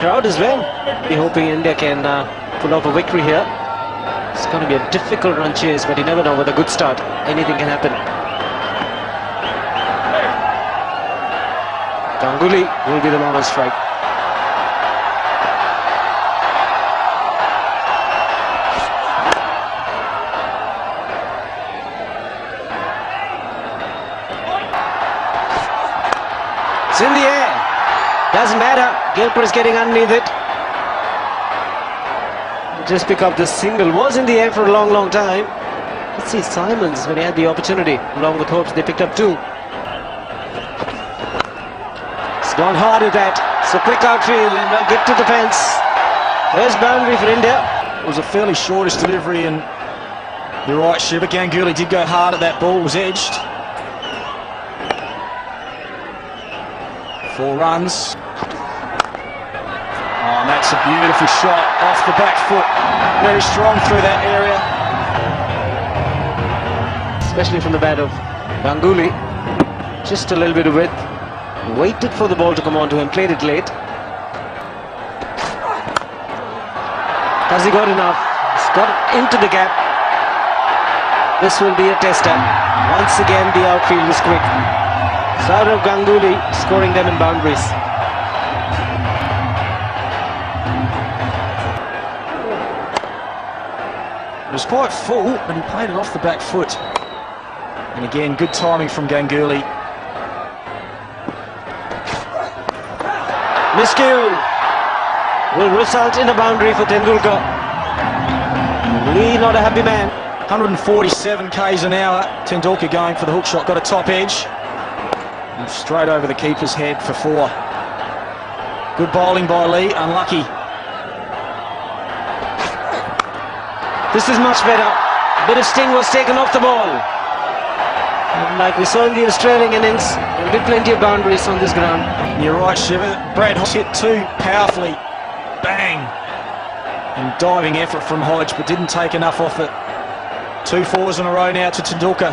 Crowd as well. Be hoping India can pull off a victory here. It's going to be a difficult run chase, but you never know. With a good start, anything can happen. Ganguly will be the man on strike. It's in the air. Doesn't matter. Gilchrist is getting underneath it. Just pick up the single. Was in the air for a long time. Let's see Symonds when he had the opportunity. Along with Hopes, they picked up two. It's gone hard at that. So quick outfield and a get to the fence. There's boundary for India. It was a fairly shortish delivery, and you're right, Shiva. Ganguly did go hard at that ball. Was edged. 4 runs. Oh, and that's a beautiful shot off the back foot. Very strong through that area. Especially from the bat of Ganguly. Just a little bit of width. Waited for the ball to come on to him. Played it late. Has he got enough? He's got into the gap. This will be a tester. Once again the outfield is quick. Sourav Ganguly scoring them in boundaries. It was quite full, but he played it off the back foot. And again, good timing from Ganguly. Miscue will result in a boundary for Tendulkar. Lee not a happy man. 147 k's an hour. Tendulkar going for the hook shot, got a top edge. And straight over the keeper's head for 4. Good bowling by Lee, unlucky. This is much better. Bit of sting was taken off the ball. And like we saw in the Australian innings, there will be plenty of boundaries on this ground. You're right, Shiva. Brad Hodge hit 2 powerfully. Bang! And diving effort from Hodge, but didn't take enough off it. 2 4s in a row now to Tendulkar.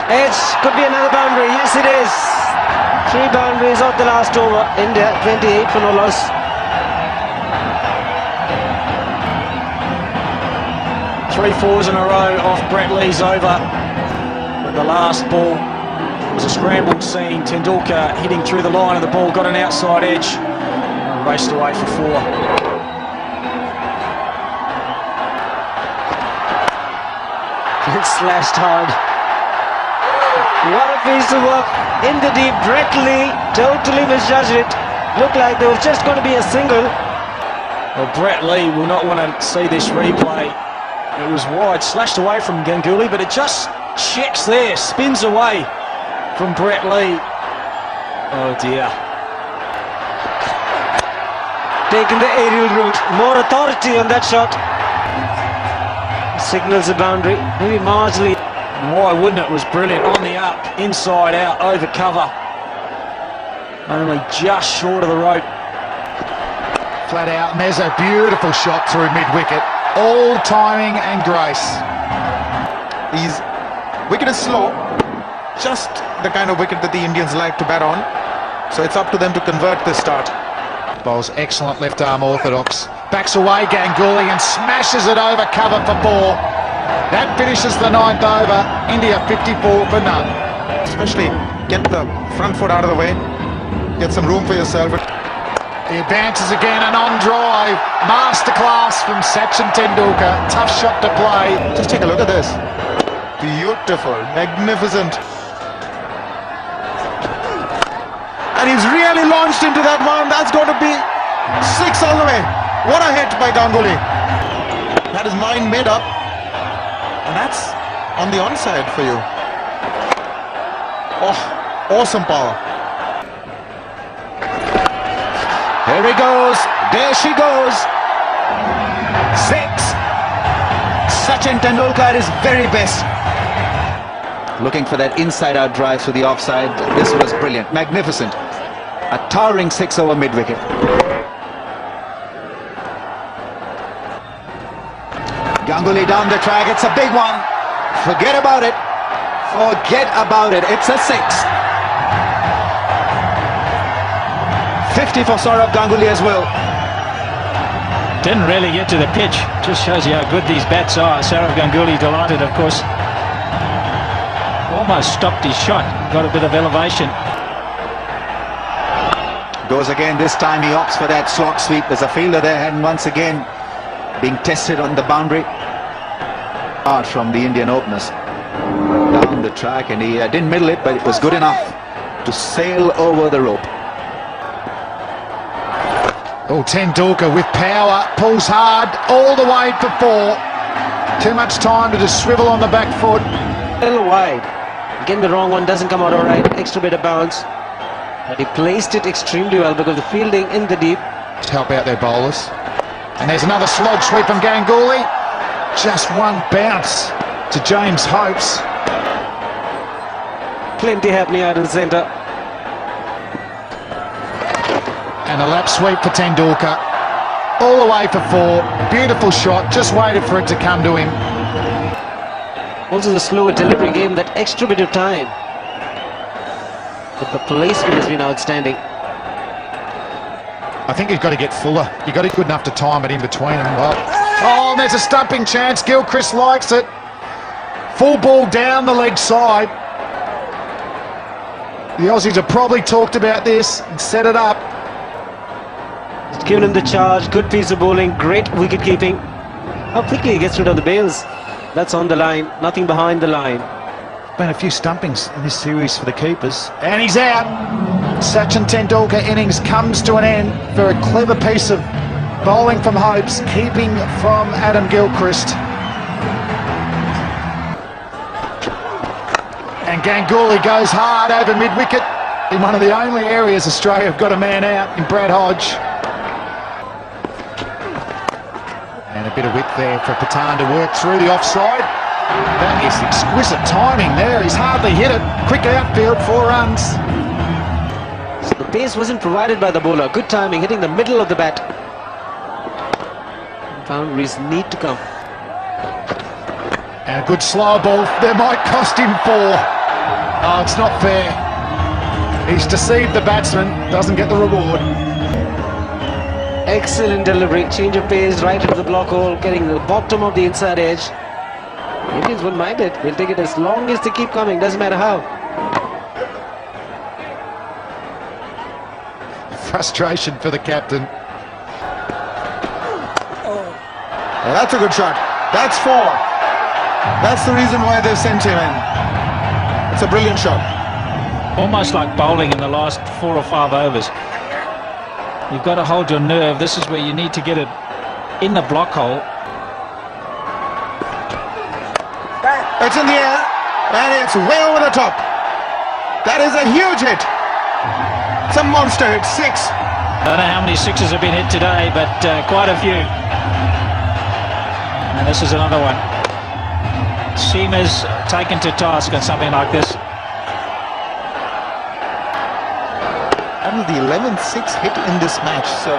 Edge could be another boundary. Yes, it is. 3 boundaries off the last over. India 28 for no loss. Three 4s in a row off Brett Lee's over. But the last ball was a scrambled scene. Tendulkar hitting through the line of the ball, got an outside edge, and raced away for 4. It's slashed hard. What a piece of work in the deep. Brett Lee totally misjudged it. Looked like there was just going to be a single. Well, Brett Lee will not want to see this replay. It was wide, slashed away from Ganguly, but it just checks there, spins away from Brett Lee. Oh dear. Taking the aerial route. More authority on that shot. Signals a boundary. Maybe marginally. Why wouldn't it? Was brilliant on the up, inside out, over cover. Only just short of the rope. Flat out, and there's a beautiful shot through mid-wicket. All timing and grace. His wicket is slow, just the kind of wicket that the Indians like to bat on. So it's up to them to convert this start. Bowls excellent left arm orthodox. Backs away Ganguly and smashes it over cover for 4. That finishes the 9th over. India 54 for none. Especially get the front foot out of the way. Get some room for yourself. The advances again and on drive. Masterclass from Sachin Tendulkar. Tough shot to play. Just take a look at this. Beautiful, magnificent. And he's really launched into that one. That's going to be 6 all the way. What a hit by Ganguly. That is mind made up. And that's on the onside for you. Oh, awesome power. Here he goes. There she goes. 6. Sachin Tendulkar at his very best. Looking for that inside-out drive through the offside. This was brilliant, magnificent. A towering 6 over mid-wicket. Ganguly down the track. It's a big one. Forget about it. Forget about it. It's a 6. 50 for Sourav Ganguly as well. Didn't really get to the pitch. Just shows you how good these bats are. Sourav Ganguly delighted, of course. Almost stopped his shot. Got a bit of elevation. Goes again, this time he opts for that slot sweep. There's a fielder there, and once again being tested on the boundary. Hard from the Indian openers. Down the track, and he didn't middle it, but it was good enough to sail over the rope. Oh, Tendulkar with power, pulls hard, all the way for 4. Too much time to just swivel on the back foot. A little wide. Again, the wrong one doesn't come out alright. Extra bit of bounce. But he placed it extremely well because the fielding in the deep. Just help out their bowlers. And there's another slog sweep from Ganguly. Just one bounce to James Hopes. Plenty happening out in the centre. And a lap sweep for Tendulkar. All the way for 4. Beautiful shot. Just waited for it to come to him. Also the slower delivery gave him that extra bit of time. But the placement has been outstanding. I think you've got to get fuller. You've got to be good enough to time it in between them. Oh, there's a stumping chance. Gilchrist likes it. Full ball down the leg side. The Aussies have probably talked about this and set it up. It's given him the charge. Good piece of bowling. Great wicket keeping. How quickly he gets rid of the bails. That's on the line. Nothing behind the line. Been a few stumpings in this series for the keepers. And he's out. Sachin Tendulkar innings comes to an end. Very clever piece of bowling from Hopes, keeping from Adam Gilchrist. And Ganguly goes hard over mid-wicket in one of the only areas Australia have got a man out in Brad Hodge. And a bit of width there for Patan to work through the offside. That is exquisite timing there. He's hardly hit it. Quick outfield, 4 runs. So the pace wasn't provided by the bowler. Good timing, hitting the middle of the bat. Boundaries need to come. And a good slow ball. That might cost him 4. Oh, it's not fair. He's deceived the batsman. Doesn't get the reward. Excellent delivery. Change of pace right into the block hole. Getting the bottom of the inside edge. Indians won't mind it. They'll take it as long as they keep coming. Doesn't matter how. Frustration for the captain. Well, that's a good shot. That's 4. That's the reason why they've sent him in. It's a brilliant shot. Almost like bowling in the last 4 or 5 overs. You've got to hold your nerve. This is where you need to get it in the block hole. It's in the air, and it's way over the top. That is a huge hit. It's a monster hit, 6. I don't know how many 6s have been hit today, but quite a few. And this is another one. Seamers taken to task on something like this. That was the 11th 6 hit in this match, so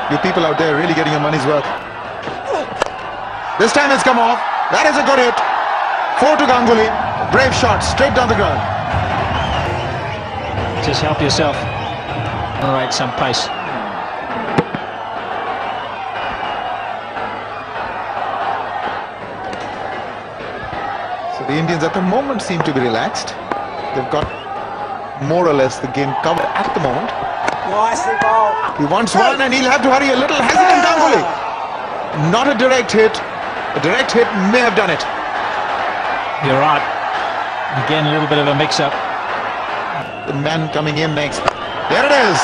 you people out there really getting your money's worth. This time it's come off. That is a good hit. 4 to Ganguly. Brave shot, straight down the ground. Just help yourself. Generate some pace. So the Indians at the moment seem to be relaxed. They've got more or less the game covered at the moment. He wants one and he'll have to hurry a little. Hesitant Ganguly. Not a direct hit. A direct hit may have done it. You're right. Again, a little bit of a mix-up. The man coming in next. There it is.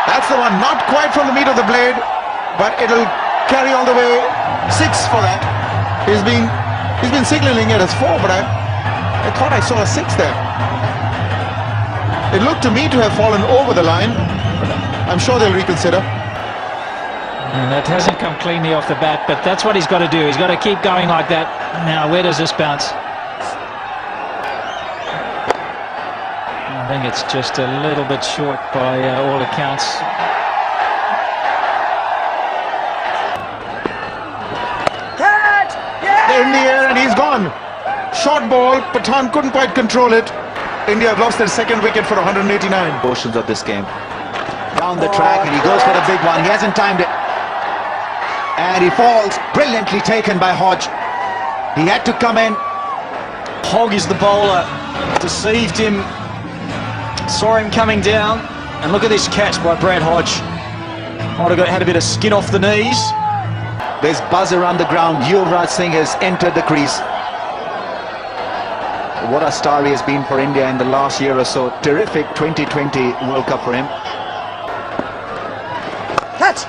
That's the one. Not quite from the meat of the blade, but it'll carry all the way. 6 for that. He's been signaling it as 4, but I thought I saw a 6 there. It looked to me to have fallen over the line, but I'm sure they'll reconsider. And that hasn't come cleanly off the bat, but that's what he's got to do. He's got to keep going like that. Now, where does this bounce? I think it's just a little bit short by all accounts. They're in the air and he's gone. Short ball, Patan couldn't quite control it. India have lost their 2nd wicket for 189. Portions of this game. down the track, and he goes for the big one. He hasn't timed it. And he falls. Brilliantly taken by Hodge. He had to come in. Hogg is the bowler. Deceived him. Saw him coming down. And look at this catch by Brad Hodge. Might have had a bit of skin off the knees. There's buzz around the ground. Yuvraj Singh has entered the crease. What a star he has been for India in the last year or so. Terrific 2020 World Cup for him. Catch!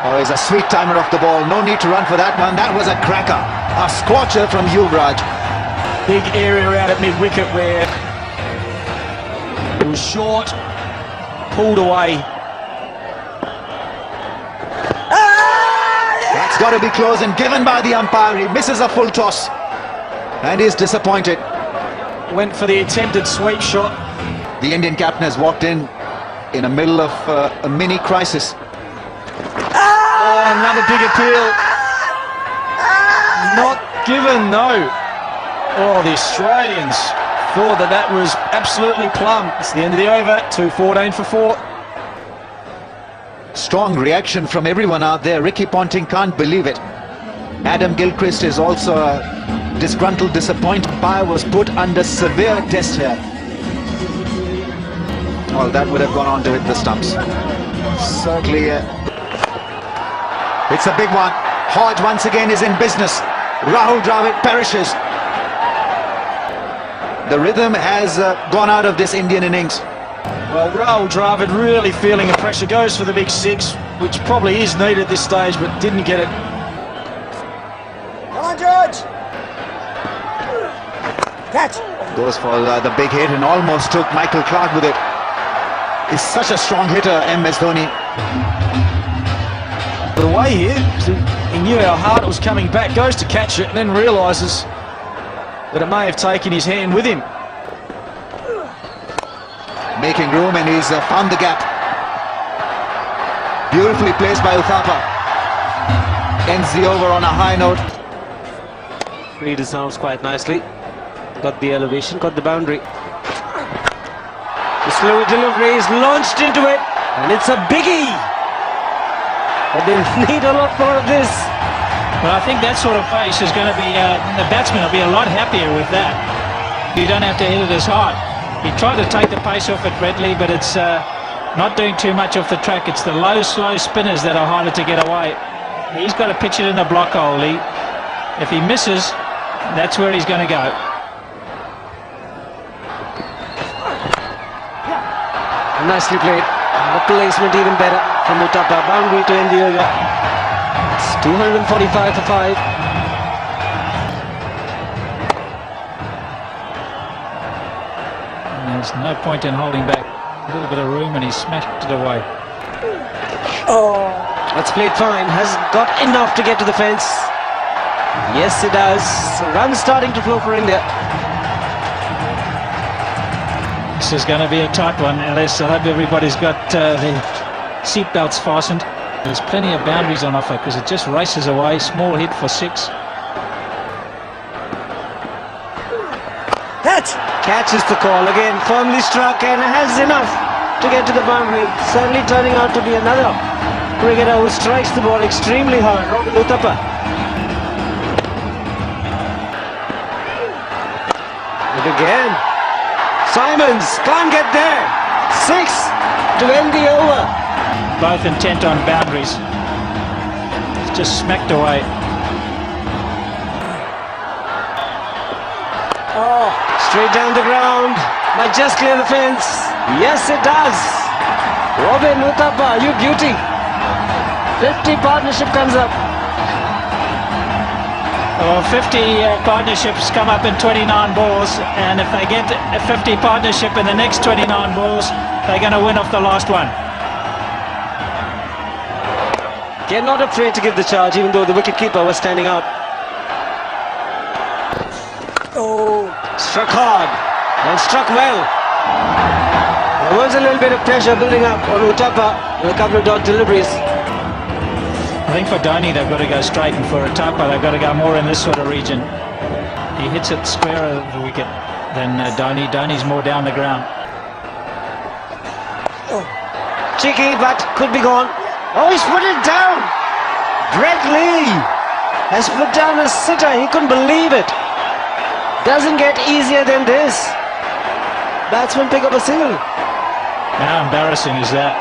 Oh, he's a sweet timer off the ball. No need to run for that one. That was a cracker. A scorcher from Yuvraj. Big area out at mid-wicket where it was short, pulled away. That's got to be close and given by the umpire. He misses a full toss and is disappointed. Went for the attempted sweep shot. The Indian captain has walked in the middle of a mini crisis. Oh, another big appeal. Not given, no. Oh, the Australians thought that was absolutely plumb. It's the end of the over, 2:14 for 4. Strong reaction from everyone out there. Ricky Ponting can't believe it. Adam Gilchrist is also a disgruntled, disappointed. Umpire was put under severe test here. Well, that would have gone on to hit the stumps. Certainly, it's a big one. Hodge once again is in business. Rahul Dravid perishes. The rhythm has gone out of this Indian innings. Well, Rahul Dravid really feeling the pressure. Goes for the big six, which probably is needed at this stage, but didn't get it. Come on, George! Catch! Goes for the big hit and almost took Michael Clarke with it. He's such a strong hitter, MS Dhoni. But away here, he knew how hard it was coming back, goes to catch it and then realises that it may have taken his hand with him. Making room, and he's found the gap. Beautifully placed by Uthappa. Ends the over on a high note. Freed his arms quite nicely. Got the elevation, got the boundary. The slow delivery is launched into it, and it's a biggie. But they need a lot more of this. Well, I think that sort of pace is going to be, the batsman will be a lot happier with that. You don't have to hit it as hard. He tried to take the pace off it, Bradley, but it's not doing too much off the track. It's the low, slow spinners that are harder to get away. He's got to pitch it in the block hole. If he misses, that's where he's going to go. Nicely played. The placement even better from Uthappa. Boundary to end the over. It's 245 for 5. There's no point in holding back. A little bit of room and he smashed it away. Oh, that's played fine. Has got enough to get to the fence. Yes, it does. Runs starting to flow for India. This is going to be a tight one, unless I hope everybody's got their seatbelts fastened. There's plenty of boundaries on offer because it just races away. Small hit for 6. Catches the call again, firmly struck and has enough to get to the boundary. Certainly turning out to be another cricketer who strikes the ball extremely hard. Uthappa. And again, Symonds can't get there. 6 to end the over. Both intent on boundaries. It's just smacked away. Oh, straight down the ground. Might just clear the fence. Yes, it does. Robin Uthappa, you beauty. 50 partnership comes up. Well, 50 partnerships come up in 29 balls, and if they get a 50 partnership in the next 29 balls, they're going to win off the last one. They're not afraid to give the charge, even though the wicketkeeper was standing out. Oh, struck hard and struck well. There was a little bit of pressure building up on Uthappa with a couple of dot deliveries. I think for Dhoni they've got to go straight, and for Uthappa they've got to go more in this sort of region. He hits it square of the wicket than Dhoni. Dhoni's more down the ground. Cheeky, but could be gone. Oh, he's put it down. Brett Lee has put down a sitter. He couldn't believe it. Doesn't get easier than this. Batsman pick up a single. How embarrassing is that?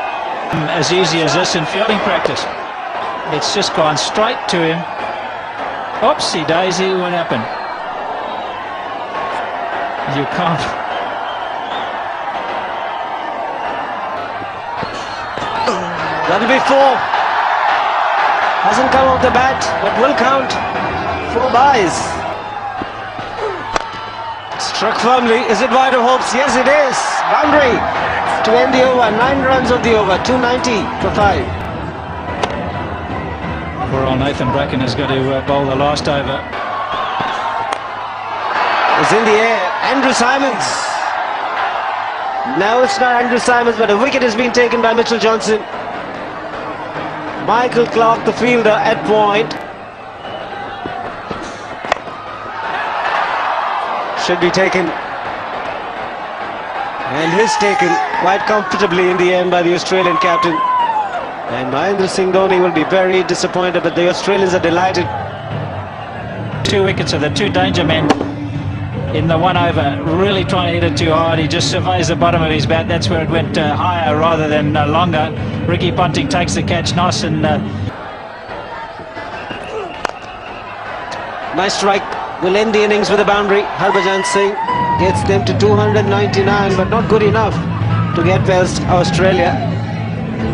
As easy as this in fielding practice. It's just gone straight to him. Oopsie daisy, what happened? You can't. That'll be 4. Hasn't come off the bat, but will count. 4 byes. Struck firmly. Is it wide of hopes? Yes, it is. Boundary to end the over. 9 runs of the over. 290 for 5. Poor old Nathan Bracken has got to bowl the last over. It's in the air. Andrew Symonds. No, it's not Andrew Symonds, but a wicket has been taken by Mitchell Johnson. Michael Clark, the fielder, at point. Should be taken. And is taken quite comfortably in the end by the Australian captain. And Mahendra Singh Dhoni will be very disappointed, but the Australians are delighted. 2 wickets of the 2 danger men in the 1 over, really trying to hit it too hard. He just surveys the bottom of his bat. That's where it went higher rather than longer. Ricky Ponting takes the catch nice and nice strike. Will end the innings with a boundary. Harbhajan Singh gets them to 299, but not good enough to get past Australia.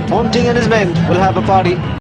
Ponting and his men will have a party.